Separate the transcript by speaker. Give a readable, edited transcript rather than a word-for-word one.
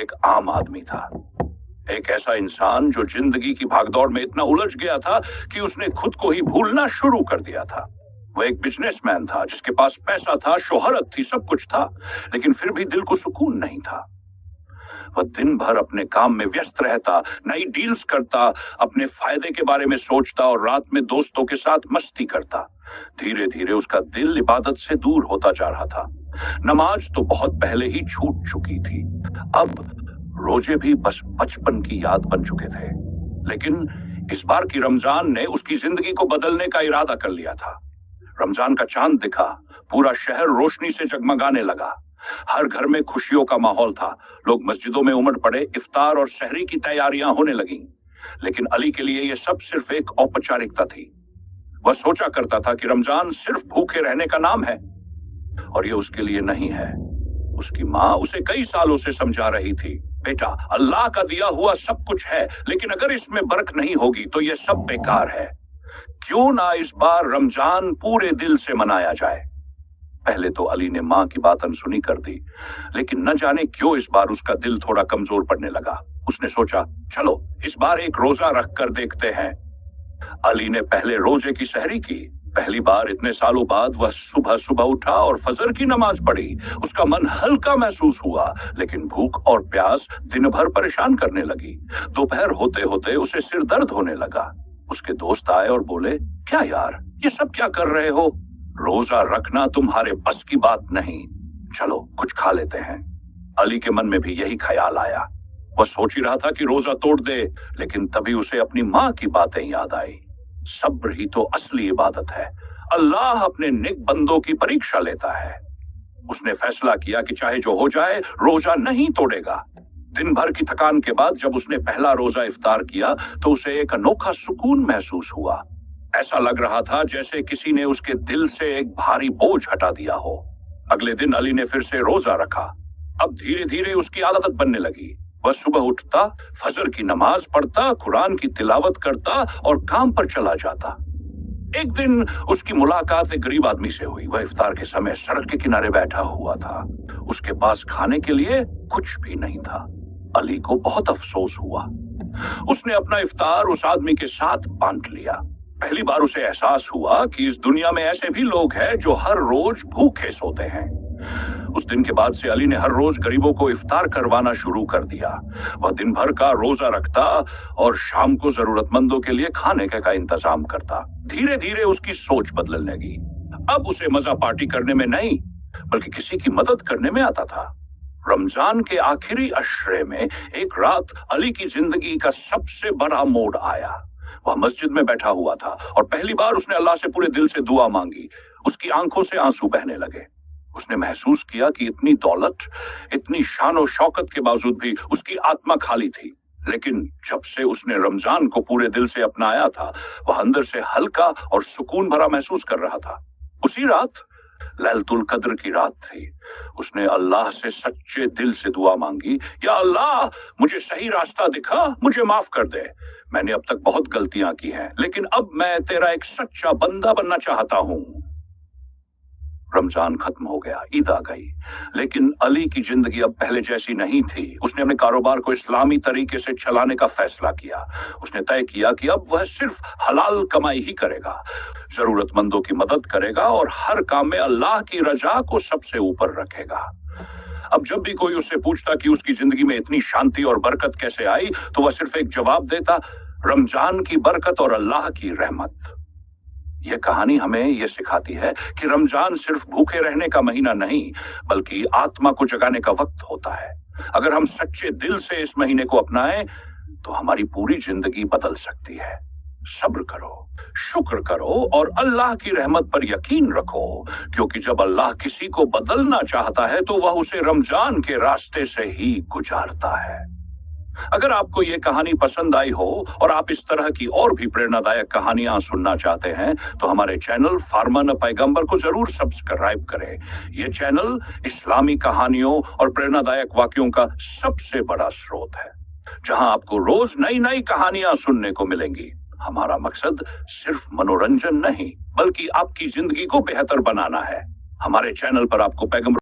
Speaker 1: एक आम आदमी था, एक ऐसा इंसान जो जिंदगी की भागदौड़ में इतना उलझ गया था कि उसने खुद को ही भूलना शुरू कर दिया था। वो एक बिजनेसमैन था जिसके पास पैसा था, शोहरत थी, सब कुछ था, लेकिन फिर भी दिल को सुकून नहीं था। वह दिन भर अपने काम में व्यस्त रहता, नई डील्स करता, अपने फायदे के बारे में सोचता और रात में दोस्तों के साथ मस्ती करता। धीरे धीरे उसका दिल इबादत से दूर होता जा रहा था। नमाज तो बहुत पहले ही छूट चुकी थी, अब रोजे भी बस बचपन की याद बन चुके थे। लेकिन इस बार की रमजान ने उसकी जिंदगी को बदलने का इरादा कर लिया था। रमजान का चांद दिखा, पूरा शहर रोशनी से जगमगाने लगा, हर घर में खुशियों का माहौल था, लोग मस्जिदों में उमड़ पड़े, इफ्तार और सहरी की तैयारियां होने लगीं। लेकिन अली के लिए यह सब सिर्फ एक औपचारिकता थी। वह सोचा करता था कि रमजान सिर्फ भूखे रहने का नाम है, और यह उसके लिए नहीं है। उसकी माँ उसे कई सालों से समझा रही थी, बेटा, अल्लाह का दिया हुआ सब कुछ है, लेकिन अगर इसमें बरकत नहीं होगी तो यह सब बेकार है। क्यों ना इस बार रमजान पूरे दिल से मनाया जाए। पहले तो अली ने माँ की बात अनसुनी कर दी, लेकिन न जाने क्यों इस बार उसका दिल थोड़ा कमजोर पड़ने लगा। उसने सोचा, चलो इस बार एक रोजा रख कर देखते हैं। अली ने पहले रोजे की सहरी की। पहली बार इतने सालों बाद वह सुबह सुबह उठा और फजर की नमाज पढ़ी। उसका मन हल्का महसूस हुआ, लेकिन भूख और प्यास दिन भर परेशान करने लगी। दोपहर होते होते उसे सिर दर्द होने लगा। उसके दोस्त आए और बोले, क्या यार, ये सब क्या कर रहे हो? रोजा रखना तुम्हारे बस की बात नहीं, चलो कुछ खा लेते हैं। अली के मन में भी यही ख्याल आया। वह सोच ही रहा था कि रोजा तोड़ दे, लेकिन तभी उसे अपनी माँ की बातें याद आई। सब्र ही तो असली इबादत है, अल्लाह अपने नेक बंदों की परीक्षा लेता है। उसने फैसला किया कि चाहे जो हो जाए, रोजा नहीं तोड़ेगा। दिन भर की थकान के बाद जब उसने पहला रोजा इफ्तार किया तो उसे एक अनोखा सुकून महसूस हुआ। ऐसा लग रहा था जैसे किसी ने उसके दिल से एक भारी बोझ हटा दिया हो। अगले दिन अली ने फिर से रोजा रखा। अब धीरे धीरे उसकी आदत बनने लगी। वह सुबह उठता, फजर की नमाज पढ़ता, कुरान की तिलावत करता और काम पर चला जाता। एक दिन उसकी मुलाकात एक गरीब आदमी से हुई। वह इफ्तार के समय सड़क के किनारे बैठा हुआ था। उसके पास खाने के लिए कुछ भी नहीं था। अली को बहुत अफसोस हुआ। उसने अपना इफ्तार उस आदमी के साथ बांट लिया। पहली बार उसे एहसास हुआ कि इस दुनिया में ऐसे भी लोग हैं जो हर रोज भूखे सोते हैं। उस दिन के बाद से अली ने हर रोज गरीबों को इफ्तार करवाना शुरू कर दिया। वह दिन भर का रोजा रखता और शाम को जरूरतमंदों के लिए खाने का इंतजाम करता। धीरे धीरे उसकी सोच बदलने लगी। अब उसे मजा पार्टी करने में नहीं, बल्कि किसी की मदद करने में आता था। रमजान के आखिरी अशरे में एक रात अली की जिंदगी का सबसे बड़ा मोड़ आया। वह मस्जिद में बैठा हुआ था और पहली बार उसने अल्लाह से पूरे दिल से दुआ मांगी। उसकी आंखों से आंसू बहने लगे। उसने महसूस किया कि इतनी दौलत, इतनी शान और शौकत के बावजूद भी उसकी आत्मा खाली थी। लेकिन जब से उसने रमजान को पूरे दिल से अपनाया था, वह अंदर से हल्का और सुकून भरा महसूस कर रहा था। उसी रात लैलतुल कद्र की रात थी। उसने अल्लाह से सच्चे दिल से दुआ मांगी, या अल्लाह, मुझे सही रास्ता दिखा, मुझे माफ कर दे। मैंने अब तक बहुत गलतियां की हैं, लेकिन अब मैं तेरा एक सच्चा बंदा बनना चाहता हूं। रमजान खत्म हो गया, ईद आ गई, लेकिन अली की जिंदगी अब पहले जैसी नहीं थी। उसने अपने कारोबार को इस्लामी तरीके से चलाने का फैसला किया। उसने तय किया कि अब वह सिर्फ हलाल कमाई ही करेगा, जरूरतमंदों की मदद करेगा और हर काम में अल्लाह की रजा को सबसे ऊपर रखेगा। अब जब भी कोई उससे पूछता कि उसकी जिंदगी में इतनी शांति और बरकत कैसे आई, तो वह सिर्फ एक जवाब देता, रमजान की बरकत और अल्लाह की रहमत। यह कहानी हमें यह सिखाती है कि रमजान सिर्फ भूखे रहने का महीना नहीं, बल्कि आत्मा को जगाने का वक्त होता है। अगर हम सच्चे दिल से इस महीने को अपनाएं, तो हमारी पूरी जिंदगी बदल सकती है। सब्र करो, शुक्र करो और अल्लाह की रहमत पर यकीन रखो, क्योंकि जब अल्लाह किसी को बदलना चाहता है तो वह उसे रमजान के रास्ते से ही गुजारता है। अगर आपको ये कहानी पसंद आई हो और आप इस तरह की और भी प्रेरणादायक कहानियां सुनना चाहते हैं, तो हमारे चैनल फारमान पैगंबर को जरूर सब्सक्राइब करें। यह चैनल इस्लामी कहानियों और प्रेरणादायक वाक्यों का सबसे बड़ा स्रोत है, जहां आपको रोज नई नई कहानियां सुनने को मिलेंगी। हमारा मकसद सिर्फ मनोरंजन नहीं, बल्कि आपकी जिंदगी को बेहतर बनाना है। हमारे चैनल पर आपको पैगंबर